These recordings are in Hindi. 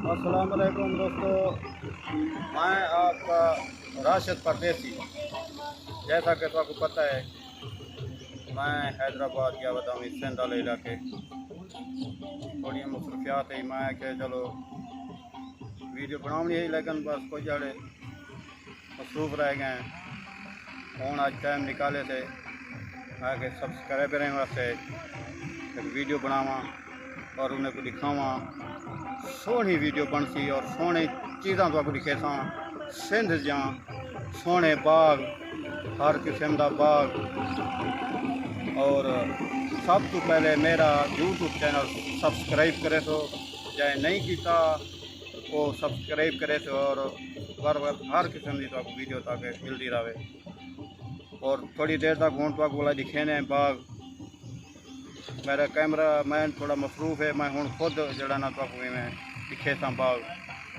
अस्सलाम वालेकुम दोस्तों, मैं आपका राशिद परदेसी। जैसा कि आपको पता है, मैं हैदराबाद या बदामी सिंध वाले इलाके थोड़ी मसरूफियात है। मैं कि चलो वीडियो बनानी है, लेकिन बस कुछ जड़े मसरूफ रह गए हैं। हूँ आज टाइम निकाले थे मैं कि सब्सक्राइबरें वास्ते एक वीडियो बनावा और उन्हें को दिखावा। सोहनी वीडियो बनती और सोहनी चीज़ा तो दिखे सा सिंध जा सोहने बाग, हर किस्म का बाग। और सब तो पहले मेरा यूट्यूब चैनल सब्सक्राइब करे सो, चाहे नहीं किया वो सब्सक्राइब करे सो, और बार बार हर किस्म की तो वीडियो ताकि मिलती रहे। और थोड़ी देर तक हूँ तो वाला दिखेने बाग। मेरा कैमरा मैन थोड़ा मसरूफ है, मैं हूँ खुद जड़ा ना तो मैं दिखे था बाग।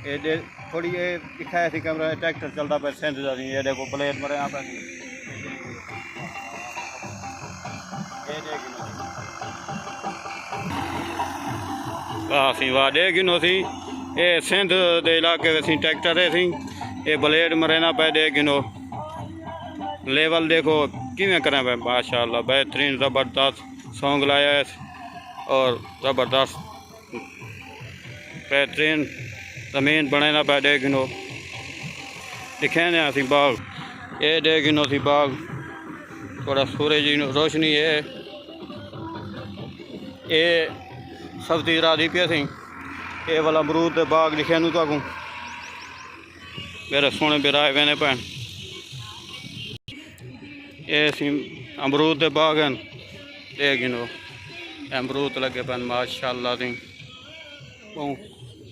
ये थोड़ी ये दिखाया थी कैमरा ट्रैक्टर चलता पे सिंध का सी, ये देखो प्लेट मरे यहाँ पे सी वाह दे गिनो सी ये सिंध के इलाके सी ट्रैक्टर है सी, ये ब्लेड मरे ना पे दे गिनो। लेवल देखो किमें करें पे, माशाल्लाह बेहतरीन ज़बरदस्त सॉन्ग लाया है और ज़बरदस्त बेहतरीन ज़मीन बने ना पे दे गिनो। दिखे ना असी बाग, ये दे गिनो सी बाग। थोड़ा सूरज की रोशनी है, ये सब्जी राधी पे सी। ये वाला अमरूद के बाग दिखे नू तो मेरे सोने बिराए वेने भैन। ये सी अमरूद के बाग हैं, ये गिनो अमरूद लगे पैन माशाल्लाह सी। बहुत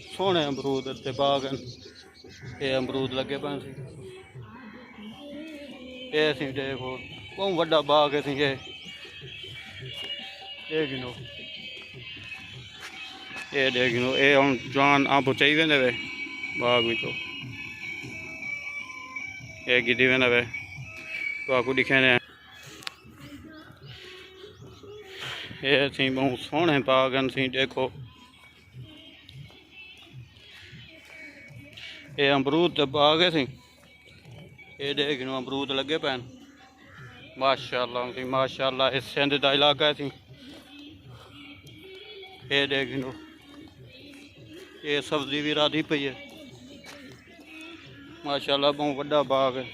सोहने अमरूद के बाग हैं, ये अमरूद लगे पैन सी। ये सी देखो बहुत बड़ा बाग है सी। ये गिनो ये देख गिनो, ये हम जान आप चाहिए वे वे बाग भी तो ये गिदी वे वे तो आपको दिखे ने। ये सी बहुत सोहने बाग हैं सी। देखो ये अमरूद के बाग है सी। ये देख गिनो अमरूद लगे पैन माशाल्लाह सी माशाल्लाह। इस सिंध का इलाका है सी। ये देख गिनो ये सब्जी भी राधी पई है माशाल्लाह, बहुत बड़ा बाग है।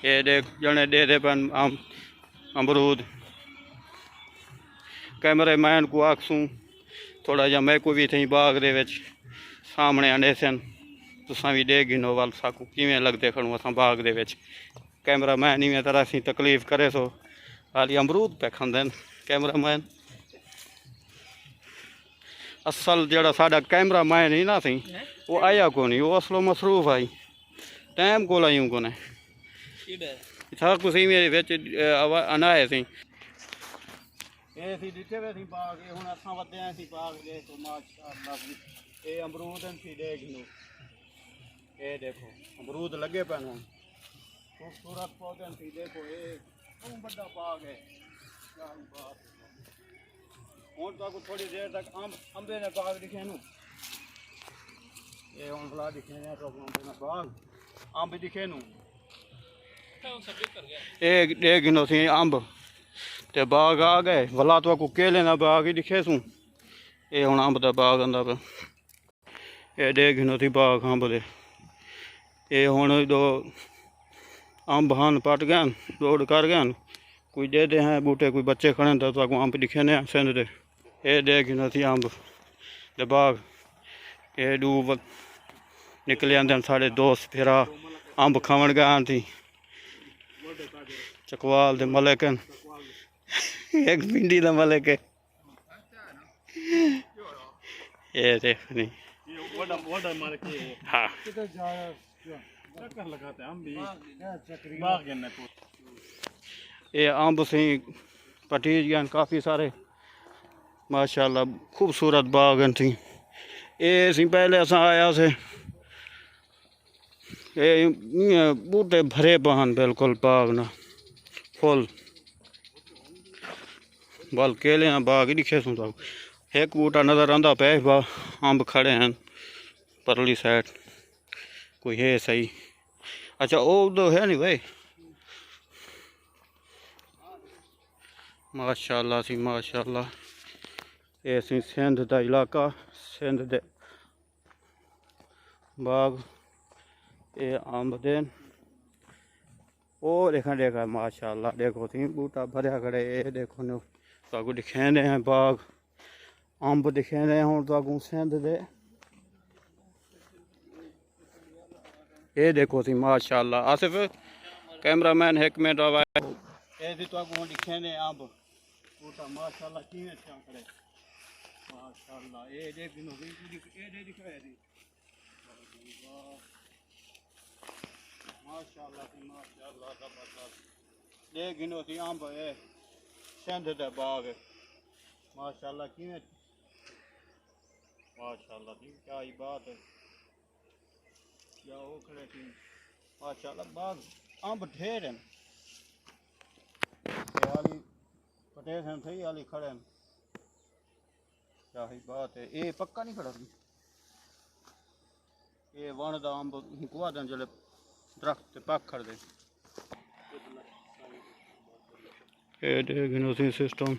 ये देख जने दे दे पैन अमरूद। कैमरे मैन को आखसूँ थोड़ा जा मैं को भी थी बाग दे विच सामने आने सन, तुसा भी दे गिनो वाल साकू किवें लगते खड़ू असां बाग दे विच। कैमरा मैन इवें तरह सी तकलीफ करे सो हाली अमरूद पे खांदे कैमरा मैन। असल जड़ा साडा कैमरा मैन ही ना सी वो आया को नहीं, वो असलो मसरूफ आई टाइम को लायूं को ने था कुछ मेरे विच अनाए सी। ये सी दिखे वे सी बाग, ये हुण असां वधे आए सी बाग दे तो माशाअल्लाह। ये अमरूद सी देख लो, ये देखो अमरूद लगे पे हुण खूबसूरत पौधे सी। देखो ये बहुत बड़ा बाग है। हूँ तो थोड़ी देर तक अंबे ने बाग दिखे नू, ये हूँ भला दिखे ने तो अंबे ने बाग अंब दिखे नू। ये गिनो सी अंब ते बाग आ गए भला तो आपको केले ना बाग ही दिखे सूँ। ये हूँ अंब का बाग आंदा पे, ये दे गिनो सी बाग अंब दे। ये हूँ दो अंब हन पट गए रोड कर गए, कोई दे दे हैं बूटे कोई बच्चे खड़े तो आपको अंब दिखे ने सिंध दे। ये दे गिनो सी अंब दे बाग। ये डूब निकले आंदे साढ़े दोस्त फिरा अंब खावन गए थी चकवाल दे मलिक एक भिंडी का मलिक है। ये देखनी हाँ ये अंब सी पटीज गए काफ़ी सारे माशाल्लाह, खूबसूरत बाग थी। ये सी पहले असा आया से ये बूटे भरे पहन बिल्कुल बाग ना फुल। बल केले बाग ही दिखे सूं तो एक बूटा नज़र आंदा पे बा अंब खड़े हैं परली साइड कोई है सही। अच्छा वो उधर है नहीं भाई। माशाअल्लाह सी माशाअल्लाह। ये सी सिंध का इलाका सिंध दे बाग ये अंब देन ओ देखा माशाअल्लाह देखो सी बूटा भरया खड़े ये देखो नो तो दिखेंदे हैं बाग अंब दिखेंदे हूँ तो सिंध दे ये देखो सी माशाअल्लाह। आसिफ कैमरामैन एक मिनट आवाज़ ये भी तो दिखेंदे अंब बूटा माशाअल्लाह किवें थिया खड़े माशाअल्लाह। ये देख नो ये दिखा है माशाअल्लाह सी माशाअल्लाह जबरदस्त देख गिनो सी अंब है सिंध दे बाग माशाअल्लाह किवें माशाअल्लाह सी क्या ही बात है क्या वो खड़े थी माशाअल्लाह बाग अंब ढेर हैं आली पटेल हैं सही आली खड़े हैं क्या ही बात है। ये पक्का नहीं खड़ा थी ये वण दा अंब गुआ दें जले दरख्त पक खड़ दे ये देखो सिस्टम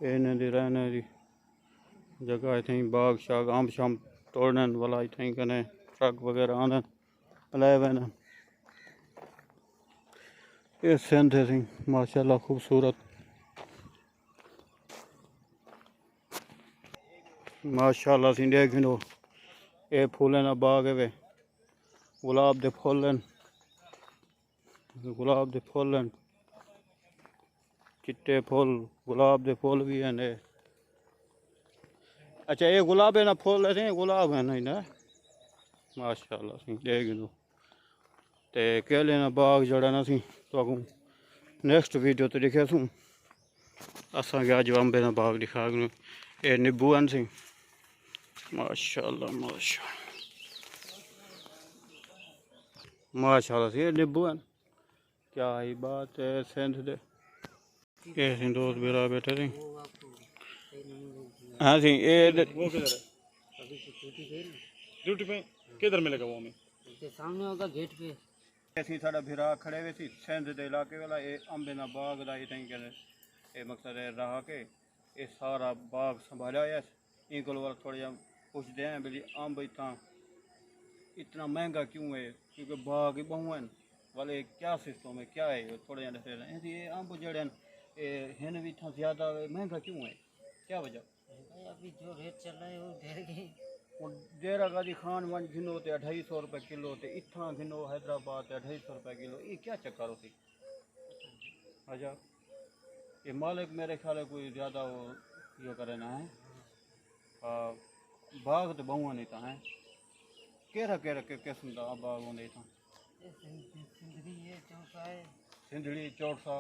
इन्हें दी रहने दी जगह इतनी बाग शाग अंब शाम तोड़ने वाला इतनी कने ट्रक वगैरह आने लाए हुए हैं। ये सिंध है माशाल्लाह खूबसूरत माशाल्लाह सी देख लो ये फूलें ना बाग है वे गुलाब दे फुल चिट्टे फुल गुलाब दे फुल भी हैं। अच्छा ये गुलाब है ना फुल है गुलाब है नहीं ना माशाअल्लाह सी देख लो ते केले ना बाग जड़ा ना सी तो नेक्स्ट वीडियो तो दिखे सूँ असा के अज अंबे ना बाग दिखा ये नींबू हैं सी माशाअल्लाह माशाअल्लाह सी नींबू हैं क्या ही बात है सिंध दे ये सी दोस्त मेरा बैठे सी हाँ सी ये वो ड्यूटी पे किधर मिलेगा वो हमें सामने होगा गेट पे ऐसी साड़ा भिरा खड़े हुए सी सिंध दे इलाके वाला ये अंबे ना बाग दा इतनी कहते ये मकसद है रहा के ये सारा बाग संभाला है इनको थोड़ा जा पूछते हैं भाई अंब इतना महंगा क्यों है क्योंकि बाग ही बहु हैं वाले क्या सिस्टम है क्या है थोड़ा जा दस ये अंब जड़े हैं भी इतना ज़्यादा महंगा क्यों है क्या वजह अभी जो रेट चल रहा है वो डेरा गाजी खान वन घिनो तो 250 रुपये किलो तो इतना घिनो हैदराबाद 250 रुपये किलो ये क्या चक्कर होती अच्छा ये मालिक मेरे ख्याल है कोई ज़्यादा वो ये करे ना है बाग तो बहु नहीं था है केरा केरा के किस्म का बाग होंगे था सिंधड़ी चौसा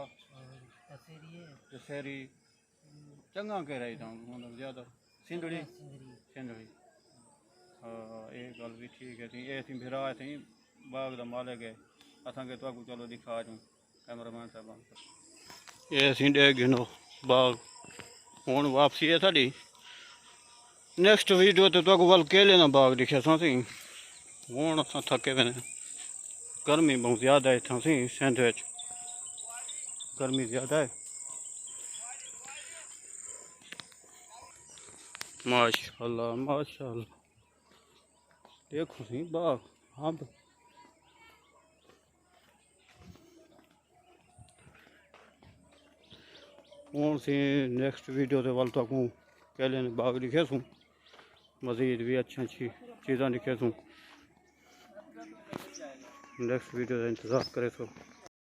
दशहरी चंगा कह रही था ज़्यादा सिंधड़ी सिंधड़ी हाँ ये गल भी ठीक है थी ये थी भिरा थी बाग का मालिक है असा के तो चलो दिखा दूँ कैमरामैन साहब ये असी देख गिनो बाग हूँ वापसी है साड़ी नेक्स्ट वीडियो तो वल केले ना बाग दिखे सी हूँ अस थके पे गर्मी बहुत ज़्यादा है इतना सी सिंध गर्मी ज़्यादा है माशाअल्लाह माशाअल्लाह देखो सी बाग अंब हूँ सी नेक्स्ट वीडियो के वाल तो केले ने बाग दिखे सूँ मज़ीद भी अच्छी चीज़ा दिखे सूँ नेक्स्ट वीडियो का इंतज़ार करे सो।